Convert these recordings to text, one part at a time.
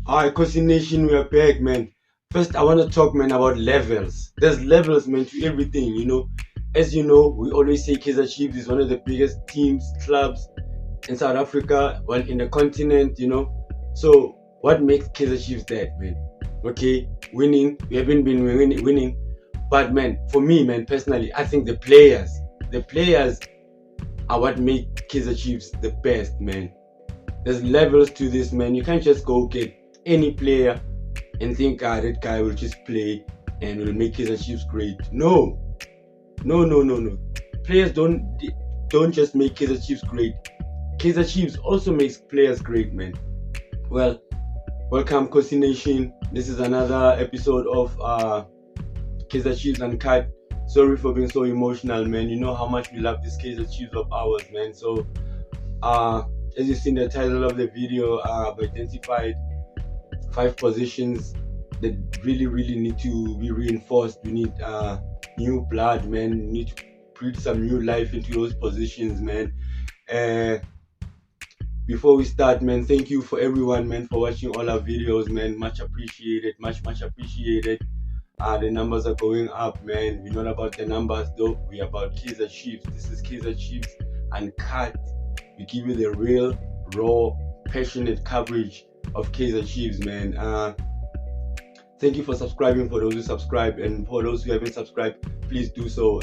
Alright, Cozy Nation, we are back, man. First, I want to talk, man, about levels. There's levels, man, to everything. As you know, we always say Kaizer Chiefs is one of the biggest teams, clubs in South Africa, well, in the continent. So, what makes Kaizer Chiefs that, man? Okay, winning. We haven't been winning. But, man, for me, man, personally, I think the players are what make Kaizer Chiefs the best, man. There's levels to this, man. You can't just go get any player and think that guy will just play and will make Kaizer Chiefs great. No. Players don't just make Kaizer Chiefs great. Kaizer Chiefs also makes players great, man. Well, welcome, Cozy Nation. This is another episode of Kaizer Chiefs Uncut. Sorry for being so emotional, man. You know how much we love this Kaizer Chiefs of ours, man. So, as you see in the title of the video, I've identified 5 positions that really need to be reinforced. We need new blood, man. We need to breathe some new life into those positions, man. Before we start, man, thank you for everyone, man, for watching all our videos, man. Much appreciated, much appreciated. The numbers are going up, man. We're not about the numbers though, we're about Kaizer Chiefs. This is Kaizer Chiefs Uncut. We give you the real, raw, passionate coverage of Kaizer Chiefs, man. Thank you for subscribing, for those who subscribe, and for those who haven't subscribed, please do so,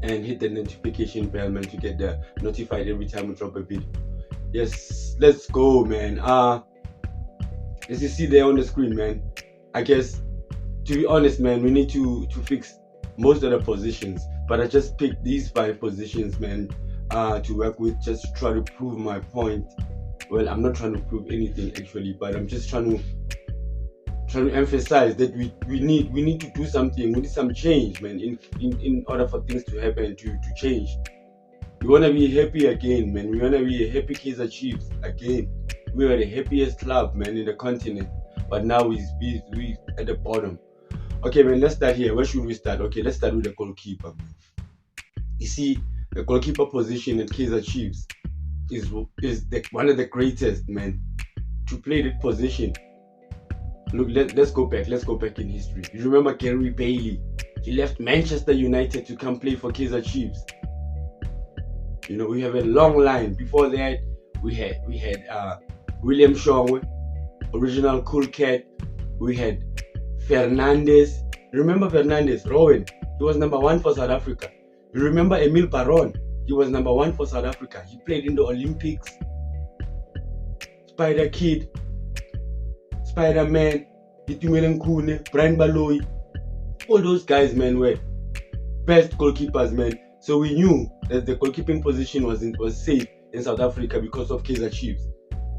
and hit the notification bell, man, to get notified every time we drop a video. Yes, let's go, man. As you see there on the screen, man, I guess, to be honest, man, we need to fix most of the positions, but I just picked these 5 positions, man, to work with, just to try to prove my point. Well, I'm not trying to prove anything actually, but I'm just trying to emphasize that we need to do something. We need some change, man, in order for things to happen, to change. We want to be happy again, man. We want to be a happy Kaizer Chiefs again. We are the happiest club, man, in the continent, but now we at the bottom. Okay, man, let's start here. Where should we start? Okay, let's start with the goalkeeper, man. You see, the goalkeeper position at Kaizer Chiefs is one of the greatest, man, to play that position. Look, let's go back in history. You remember Gary Bailey? He left Manchester United to come play for Kaizer Chiefs. We have a long line. Before that, we had William Shongwe, original Cool Cat. We had Fernandez. Remember Fernandez? Rowan. He was number 1 for South Africa. You remember Emil Baron? He was number 1 for South Africa. He played in the Olympics. Spider Kid, Spider-Man, Itumeleng Khune, Brian Baloyi. All those guys, man, were best goalkeepers, man. So we knew that the goalkeeping position was safe in South Africa because of Kaizer Chiefs.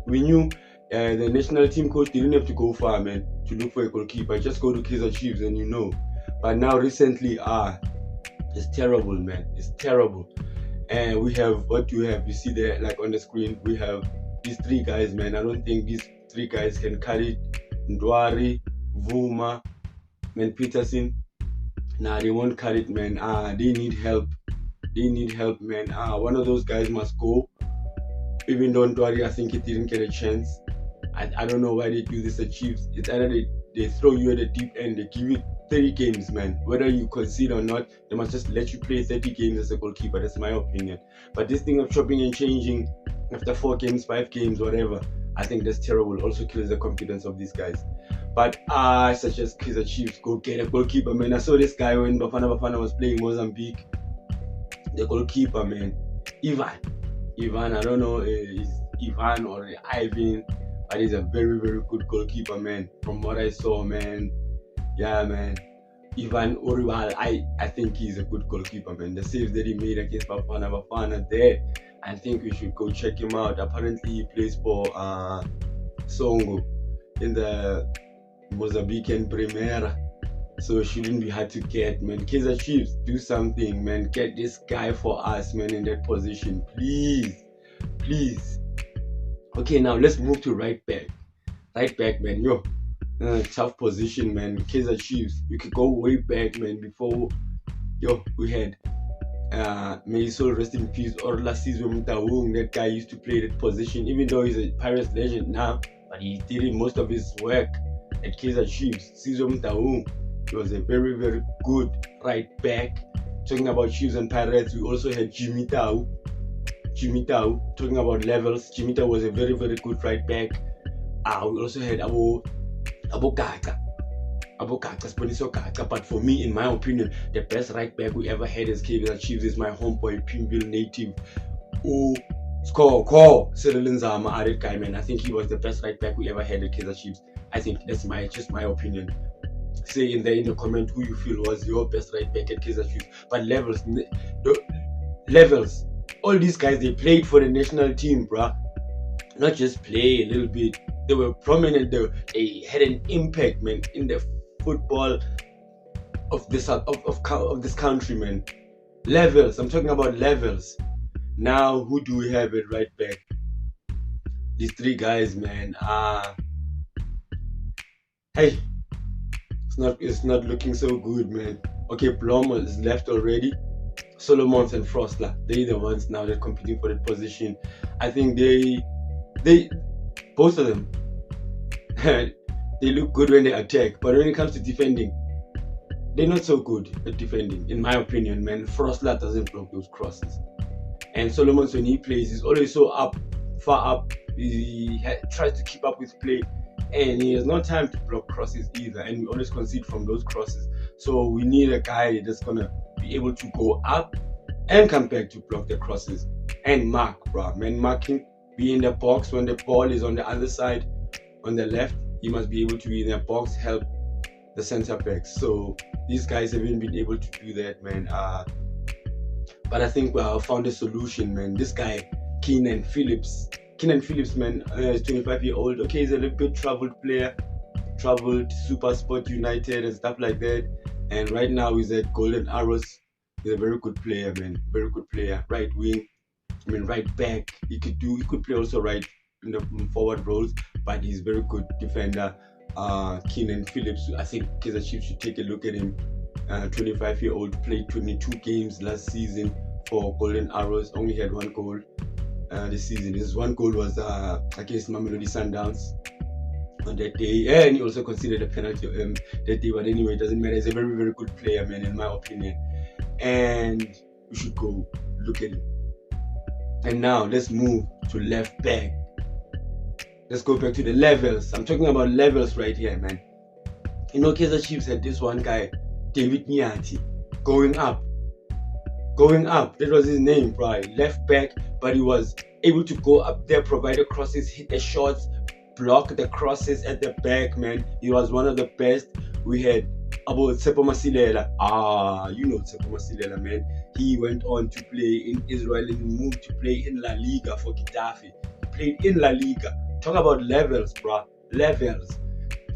We knew the national team coach didn't have to go far, man, to look for a goalkeeper. Just go to Kaizer Chiefs and you know. But now recently, it's terrible, man. It's terrible. And we have what you have. You see there, like on the screen, we have these 3 guys, man. I don't think these 3 guys can carry it. Ndwari, Vuma, and Peterson. Nah, they won't carry it, man. They need help. Man. One of those guys must go. Even though Ndwari, I think he didn't get a chance. I don't know why they do this at Chiefs. It's either they throw you at the deep end. They give you 30 games, man. Whether you concede or not, they must just let you play 30 games as a goalkeeper. That's my opinion. But this thing of chopping and changing after 4 games, 5 games, whatever, I think that's terrible. Also kills the confidence of these guys. But I suggest Kaizer Chiefs go get a goalkeeper, man. I saw this guy when Bafana was playing Mozambique. The goalkeeper, man, Ivan. I don't know is Ivan or Ivan, but he's a very good goalkeeper, man. From what I saw, man. Yeah, man. Ivan Oriwal, I think he's a good goalkeeper, man. The saves that he made against Bafana there, I think we should go check him out. Apparently he plays for Songo in the Mozambican Primera, so it shouldn't be hard to get, man. Kaizer Chiefs, do something, man. Get this guy for us, man, in that position, please. Okay, now let's move to right back, man. Tough position, man. Kaizer Chiefs, you could go way back, man, before we had may his soul rest in peace, Orla Sizwe Mtahung. That guy used to play that position, even though he's a Pirates legend now, but he did most of his work at Kaizer Chiefs. Sizwe Mtaung, he was a very, very good right back. Talking about Chiefs and Pirates, we also had Jimmy Tau. Talking about levels, Jimmy Tau was a very, very good right back. We also had Abo Gaga, Sponiso Gaga. But for me, in my opinion, the best right back we ever had as Kaizer Chiefs is my homeboy, Pimville native. Cyril Nzama, that guy, man. I think he was the best right back we ever had at Kaizer Chiefs. I think that's just my opinion. Say in the comment who you feel was your best right back at Kaizer Chiefs. But levels, all these guys, they played for the national team, bruh. Not just play a little bit. They were prominent. They had an impact, man, in the football of this country, man. Levels. I'm talking about levels. Now, who do we have at right back? These three guys, man. Hey, it's not looking so good, man. Okay, Blom is left already. Solomons and Frostler, they're the ones now that are competing for that position. I think they both of them, they look good when they attack, but when it comes to defending, they're not so good at defending, in my opinion, man. Frostler doesn't block those crosses. And Solomons, when he plays, he's always so far up. He tries to keep up with play, and he has no time to block crosses either. And we always concede from those crosses. So we need a guy that's gonna be able to go up and come back to block the crosses and mark, bro. Man, marking, be in the box when the ball is on the other side, on the left. He must be able to be in the box, help the center backs. So these guys haven't been able to do that, man. But I think we found a solution, man. This guy, Keenan Phillips, man, is 25-year-old. Okay, he's a little bit traveled player, traveled Super Sport United and stuff like that. And right now he's at Golden Arrows. He's a very good player, man. Very good player. Right wing, right back. He could play also right in the forward roles, but he's very good defender. Keenan Phillips, I think Kaizer Chiefs should take a look at him. 25-year-old, played 22 games last season for Golden Arrows. Only had one goal this season. His one goal was against Mamelodi Sundowns on that day, and he also considered a penalty that day. But anyway, it doesn't matter. He's a very, very good player, man, in my opinion. And we should go look at him. And now let's move to left back. Let's go back to the levels. I'm talking about levels right here, man. You know, Kaizer Chiefs had this one guy, David Nyati, going up. That was his name, right? Left back, but he was able to go up there, provide the crosses, hit the shots, block the crosses at the back, man. He was one of the best. We had about Tsepo Masilela. You know Tsepo Masilela, man. He went on to play in Israel and moved to play in La Liga for Getafe. He played in La Liga. Talk about levels, bro. Levels.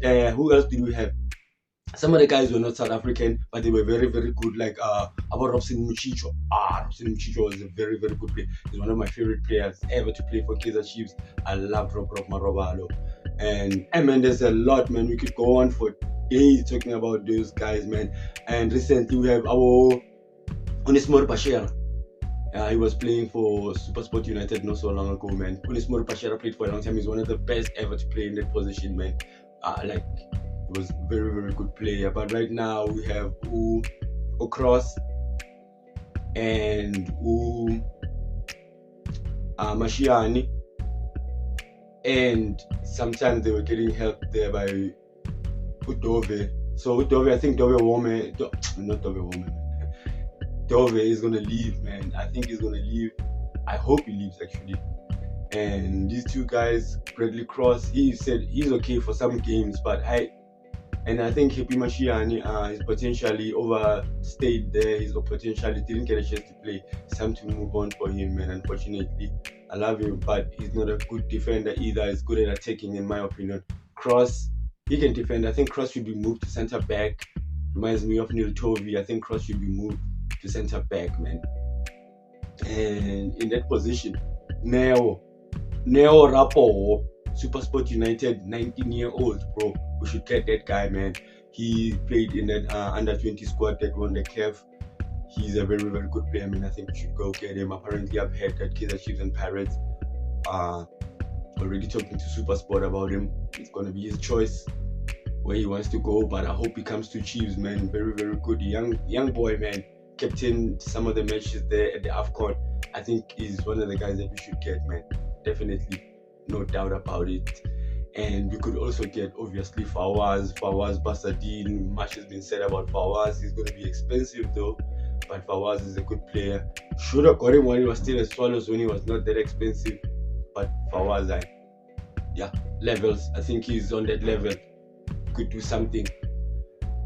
Who else did we have? Some of the guys were not South African, but they were very, very good. Like about Robson Muchicho. Robson Muchicho was a very, very good player. He's one of my favorite players ever to play for Kaizer Chiefs. I love Rob Marobalo. And man, there's a lot, man. We could go on for days talking about those guys, man. And recently we have our Onesmo Bashir. He was playing for Super Sport United not so long ago, man. Onesmo Bashir played for a long time. He's one of the best ever to play in that position, man. He was a very, very good player. But right now we have Okros and Mashiani. And sometimes they were getting help there by Udove. So Udove, I think Dove is gonna leave, man. I think he's gonna leave. I hope he leaves, actually. And these two guys, Bradley Cross, he said he's okay for some games, but I think Happy Mashiani is potentially overstayed there. He's potentially didn't get a chance to play. It's time to move on for him, man. Unfortunately, I love him, but he's not a good defender either. He's good at attacking, in my opinion. Cross, he can defend. I think Cross should be moved to centre back. Reminds me of Neil Tovey. I think Cross should be moved to centre back, man. And in that position, Neo Rapo, Super Sport United, 19-year-old, bro. We should get that guy, man. He played in that under-20 squad that won the CAF. He's a very, very good player, man. I think we should go get him. Apparently, I've heard that Kaizer Chiefs and Pirates are already talking to SuperSport about him. It's gonna be his choice where he wants to go, but I hope he comes to Chiefs, man. Very, very good young boy, man. Captain some of the matches there at the AFCON. I think he's one of the guys that we should get, man. Definitely, no doubt about it. And we could also get, obviously, Fawaz Basadine. Much has been said about Fawaz. He's going to be expensive though, but Fawaz is a good player. Should have got him when he was still at Swallows, when he was not that expensive. But Fawaz, levels. I think he's on that level. Could do something.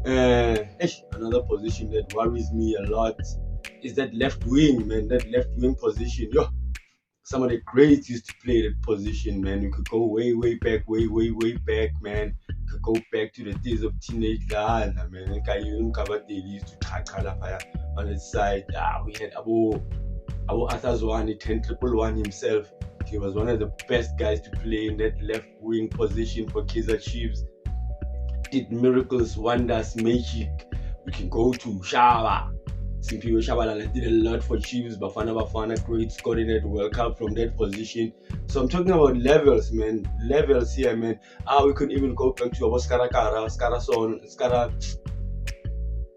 Another position that worries me a lot is that left wing, man. That left wing position. Some of the greats used to play that position, man. You could go way back, way back, man. You could go back to the days of teenage Ghana, man. They used to fire on the side. We had Abu Athazwani, 10-1 himself. He was one of the best guys to play in that left wing position for Kaizer Chiefs. Did miracles, wonders, magic. We can go to Shaba. Simpiwe Shabalala did a lot for Chiefs. Bafana great, scored in that World Cup from that position. So I'm talking about levels, man. Levels here, man. We could even go back to Skara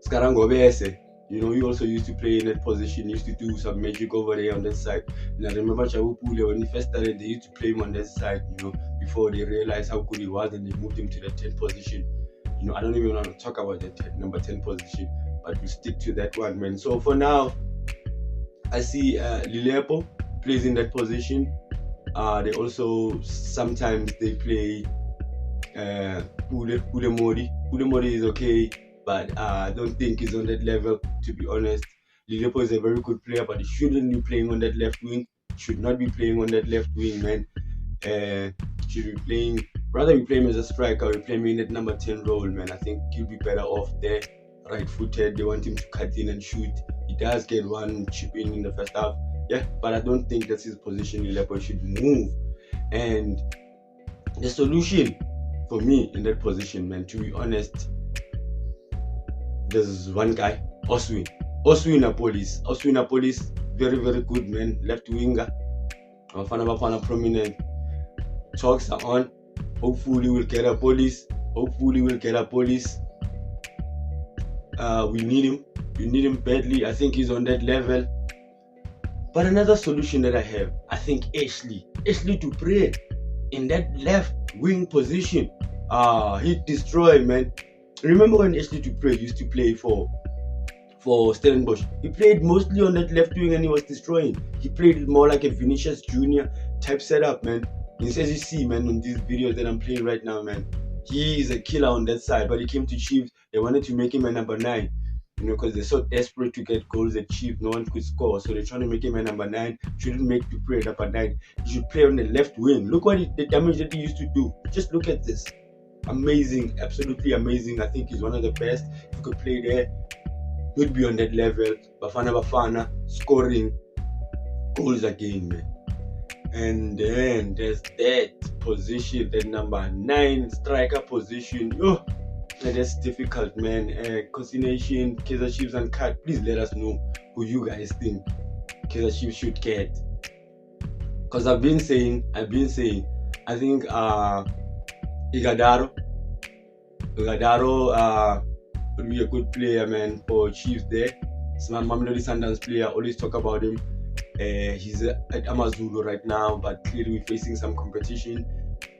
Ngobese. He also used to play in that position, used to do some magic over there on that side. And I remember Chabu Pule, when he first started, they used to play him on that side, before they realized how good he was, and they moved him to the 10th position. I don't even want to talk about that number 10 position, but we'll stick to that one, man. So for now, I see Lilepo plays in that position. They also sometimes they play Pule Mori. Pule Mori is okay, but I don't think he's on that level, to be honest. Lilepo is a very good player, but he shouldn't be playing on that left wing. Should not be playing on that left wing, man. Should be playing, rather be playing as a striker or play him in that number 10 role, man. I think he'll be better off there. Right-footed, they want him to cut in and shoot. He does get one chip in the first half, but I don't think that's his position. Lilepo should move. And the solution for me in that position, man, to be honest, there's one guy, Oswin Napolis, very, very good, man. Left winger, Bafana prominent. Talks are on. Hopefully we'll get a police. We need him badly. I think he's on that level. But another solution that I have, I think Ashley Dupre in that left wing position. He'd destroy, man. Remember when Ashley Dupre used to play for Stellenbosch? He played mostly on that left wing and he was destroying. He played more like a Vinicius Junior type setup, man. As you see, man, on these videos that I'm playing right now, man, he is a killer on that side. But he came to Chiefs. They wanted to make him a number 9, because they're so desperate to get goals at Chiefs. No one could score, so they're trying to make him a number 9. Shouldn't make Dupre a number 9. He should play on the left wing. Look what the damage that he used to do. Just look at this. Amazing, absolutely amazing. I think he's one of the best. If he could play there, he'd be on that level. Bafana scoring goals again, man. And then there's that position, that number 9 striker position. That's difficult, man. Consignation, Kaizer Chiefs and Cut. Please let us know who you guys think Kaizer Chiefs should get. Because I've been saying, I think Igadaro would be a good player, man, for Chiefs there. Mamelodi Sundowns player, always talk about him. He's at Amazulu right now, but clearly we're facing some competition.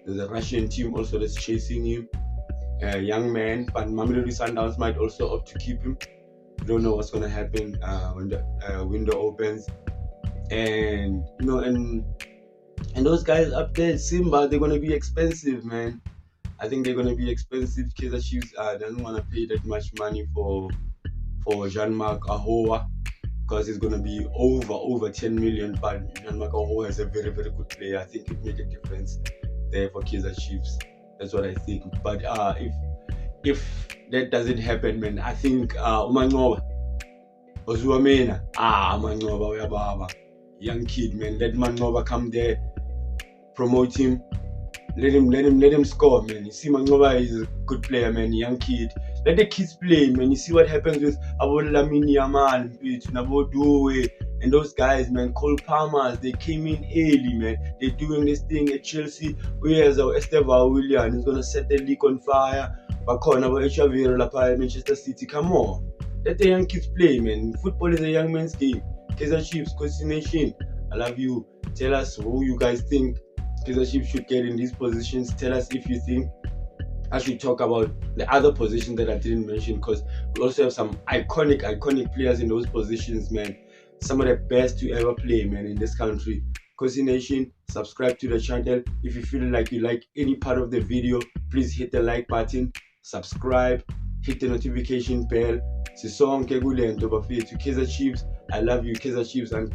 There's a Russian team also that's chasing him. Young man, but Mamelodi Sundowns might also opt to keep him. We don't know what's going to happen when the window opens. And and those guys up there, Simba, they're going to be expensive, man. I think they're going to be expensive. Kaizer Chiefs doesn't want to pay that much money for Jean-Marc Ahoua, because it's going to be over 10 million. But Jean-Marc Ahoua is a very, very good player. I think it make a difference there for Kaizer Chiefs. That's what I think. But if that doesn't happen, man, I think Umangoba Ozuamena, Mangoba Uyababa, young kid, man. Let Mangoba come there, promote him, let him score, man. You see, Mangoba is a good player, man. Young kid. Let the kids play, man. You see what happens with Lamine Yamal, Nabo Due, And those guys, man, Cole Palmers, they came in early, man. They're doing this thing at Chelsea. Whereas Estevao Willian is gonna set the league on fire. Bakona at Manchester City. Come on. Let the young kids play, man. Football is a young man's game. Kaizer Chiefs, Coach Nation, I love you. Tell us who you guys think Kaizer Chiefs should get in these positions. Tell us if you think I should talk about the other positions that I didn't mention, because we also have some iconic players in those positions, man. Some of the best to ever play, man, in this country. Cozy Nation, subscribe to the channel. If you feel like you like any part of the video, please hit the like button, subscribe, hit the notification bell. Sisonke kulento bafethu. Kaizer Chiefs, I love you. Kaizer Chiefs and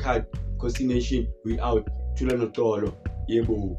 Cozy Nation, we out. Tula notolo. Yebo.